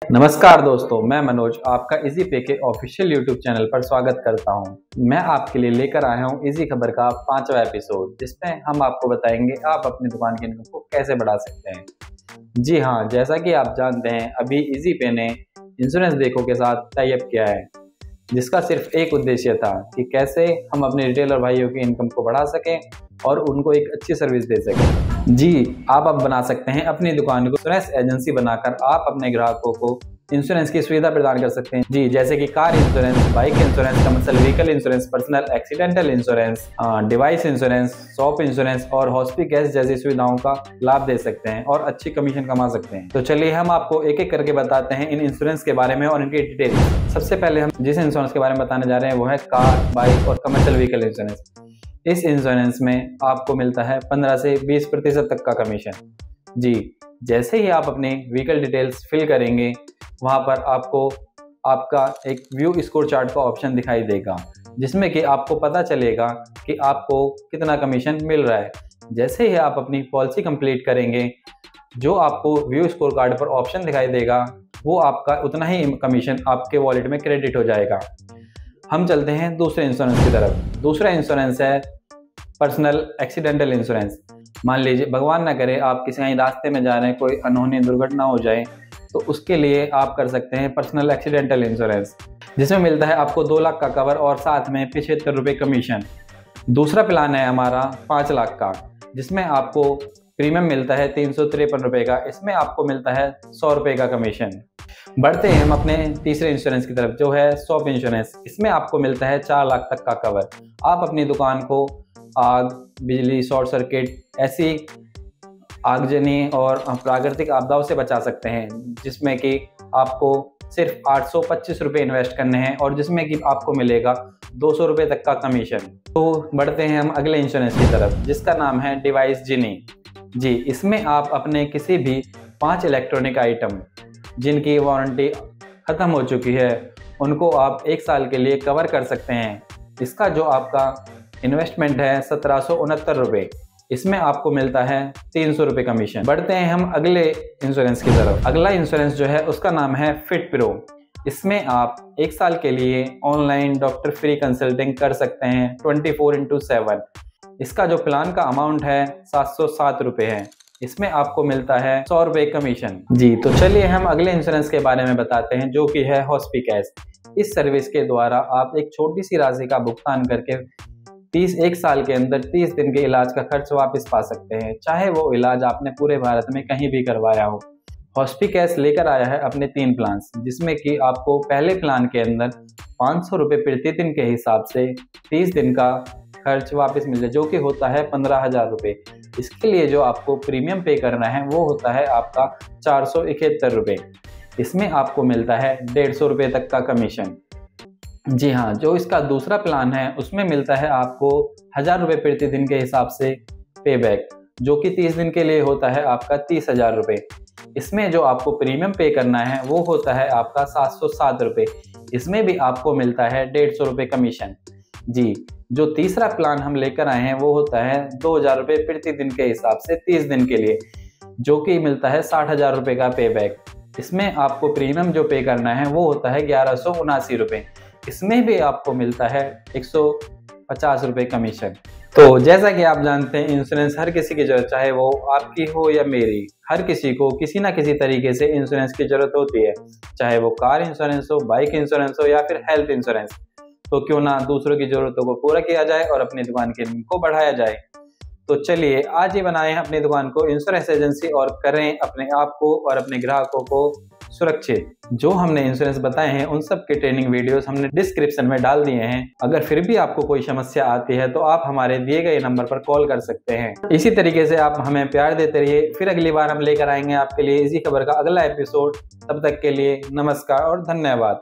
नमस्कार दोस्तों, मैं मनोज आपका इजी पे के ऑफिशियल यूट्यूब चैनल पर स्वागत करता हूं। मैं आपके लिए लेकर आया हूं इजी खबर का 5वां एपिसोड, जिसमें हम आपको बताएंगे आप अपनी दुकान की इनकम को कैसे बढ़ा सकते हैं। जी हाँ, जैसा कि आप जानते हैं, अभी इजी पे ने इंश्योरेंस देखो के साथ टाई अप किया है, जिसका सिर्फ एक उद्देश्य था कि कैसे हम अपने रिटेलर भाइयों की इनकम को बढ़ा सकें और उनको एक अच्छी सर्विस दे सकें। जी, आप अब बना सकते हैं अपनी दुकान को इंश्योरेंस एजेंसी बनाकर आप अपने ग्राहकों को इंश्योरेंस की सुविधा प्रदान कर सकते हैं। जी, जैसे कि car insurance, bike insurance, commercial vehicle insurance, personal accidental insurance, device insurance, shop insurance और हॉस्पिटल गैस जैसी सुविधाओं का लाभ दे सकते हैं और अच्छी कमीशन कमा सकते हैं। तो चलिए हम आपको एक एक करके बताते हैं इन इंश्योरेंस के बारे में और इनकी डिटेल। सबसे पहले हम जिस इंश्योरेंस के बारे में बताने जा रहे हैं वो है कार, बाइक और कमर्शियल व्हीकल इंश्योरेंस। इस इंश्योरेंस में आपको मिलता है 15 से 20% तक का कमीशन। जी, जैसे ही आप अपनी व्हीकल डिटेल्स फिल करेंगे, वहां पर आपको आपका एक व्यू स्कोर चार्ट का ऑप्शन दिखाई देगा, जिसमें कि आपको पता चलेगा कि आपको कितना कमीशन मिल रहा है। जैसे ही आप अपनी पॉलिसी कंप्लीट करेंगे, जो आपको व्यू स्कोर कार्ड पर ऑप्शन दिखाई देगा, वो आपका उतना ही कमीशन आपके वॉलेट में क्रेडिट हो जाएगा। हम चलते हैं दूसरे इंश्योरेंस की तरफ। दूसरा इंश्योरेंस है पर्सनल एक्सीडेंटल इंश्योरेंस। मान लीजिए भगवान ना करे आप किसी कहीं रास्ते में जा रहे हैं, कोई अनहोनी दुर्घटना हो जाए, तो उसके लिए आप कर सकते हैं पर्सनल एक्सीडेंटल इंश्योरेंस, जिसमें मिलता है आपको 2 लाख का कवर और साथ में 75 रुपये कमीशन। दूसरा प्लान है हमारा 5 लाख का, जिसमें आपको प्रीमियम मिलता है 353 रुपये का। इसमें आपको मिलता है 100 रुपये का कमीशन। बढ़ते हैं हम अपने तीसरे इंश्योरेंस की तरफ, जो है शॉप इंश्योरेंस। इसमें आपको मिलता है 4 लाख तक का कवर। आप अपनी दुकान को आग, बिजली, शॉर्ट सर्किट, ऐसी आगजनी और प्राकृतिक आपदाओं से बचा सकते हैं, जिसमें कि आपको सिर्फ 825 रुपये इन्वेस्ट करने हैं और जिसमें कि आपको मिलेगा 200 रुपये तक का कमीशन। तो बढ़ते हैं हम अगले इंश्योरेंस की तरफ, जिसका नाम है डिवाइस जिनी। जी, इसमें आप अपने किसी भी 5 इलेक्ट्रॉनिक आइटम जिनकी वारंटी ख़त्म हो चुकी है, उनको आप 1 साल के लिए कवर कर सकते हैं। इसका जो आपका इन्वेस्टमेंट है 1769 रुपये। इसमें आपको मिलता है 300 रुपये कमीशन। बढ़ते हैं हम अगले इंश्योरेंस की तरफ। अगला इंश्योरेंस जो है उसका नाम है फिट प्रो। इसमें आप 1 साल के लिए ऑनलाइन डॉक्टर फ्री कंसल्टिंग कर सकते हैं 24/7। इसका जो प्लान का अमाउंट है 707 रुपये है। इसमें आपको मिलता है 100 रुपये कमीशन। जी, तो चलिए हम अगले इंश्योरेंस के बारे में बताते हैं, जो कि है हॉस्पिकैश। इस सर्विस के द्वारा आप एक छोटी सी राशि का भुगतान करके 1 साल के अंदर 30 दिन के इलाज का खर्च वापस पा सकते हैं, चाहे वो इलाज आपने पूरे भारत में कहीं भी करवाया हो। हॉस्पिकैश लेकर आया है अपने 3 प्लान्स, जिसमें कि आपको पहले प्लान के अंदर 500 रुपये प्रति दिन के हिसाब से 30 दिन का खर्च वापस मिल जाए, जो कि होता है 15,000 रुपये। इसके लिए जो आपको प्रीमियम पे करना है वो होता है आपका 471 रुपये। इसमें आपको मिलता है 150 रुपये तक का कमीशन। जी हाँ, जो इसका दूसरा प्लान है उसमें मिलता है आपको 1000 रुपये प्रति दिन के हिसाब से पे बैक, जो कि 30 दिन के लिए होता है आपका 30,000 रुपये। इसमें जो आपको प्रीमियम पे करना है वो होता है आपका 707 रुपये। इसमें भी आपको मिलता है 150 रुपये कमीशन। जी, जो तीसरा प्लान हम लेकर आए हैं वो होता है 2000 रुपये प्रति दिन के हिसाब से 30 दिन के लिए, जो कि मिलता है 60,000 रुपये का पे बैक। इसमें आपको प्रीमियम जो पे करना है वो होता है 1179 रुपये। इसमें भी आपको मिलता है 150 रुपये कमीशन। तो जैसा कि आप जानते हैं, इंश्योरेंस हर किसी की जरूरत, चाहे वो आपकी हो या मेरी, हर किसी को किसी ना किसी तरीके से इंश्योरेंस की जरूरत होती है, चाहे वो कार इंश्योरेंस हो, बाइक इंश्योरेंस हो या फिर हेल्थ इंश्योरेंस। तो क्यों ना दूसरों की जरूरतों को पूरा किया जाए और अपनी दुकान के इनकम को बढ़ाया जाए। तो चलिए आज ही बनाएं अपनी दुकान को इंश्योरेंस एजेंसी और करें अपने आप को और अपने ग्राहकों को सुरक्षित। जो हमने इंश्योरेंस बताए हैं उन सब के ट्रेनिंग वीडियोस हमने डिस्क्रिप्शन में डाल दिए हैं। अगर फिर भी आपको कोई समस्या आती है तो आप हमारे दिए गए नंबर पर कॉल कर सकते हैं। इसी तरीके से आप हमें प्यार देते रहिए। फिर अगली बार हम लेकर आएंगे आपके लिए इसी खबर का अगला एपिसोड। तब तक के लिए नमस्कार और धन्यवाद।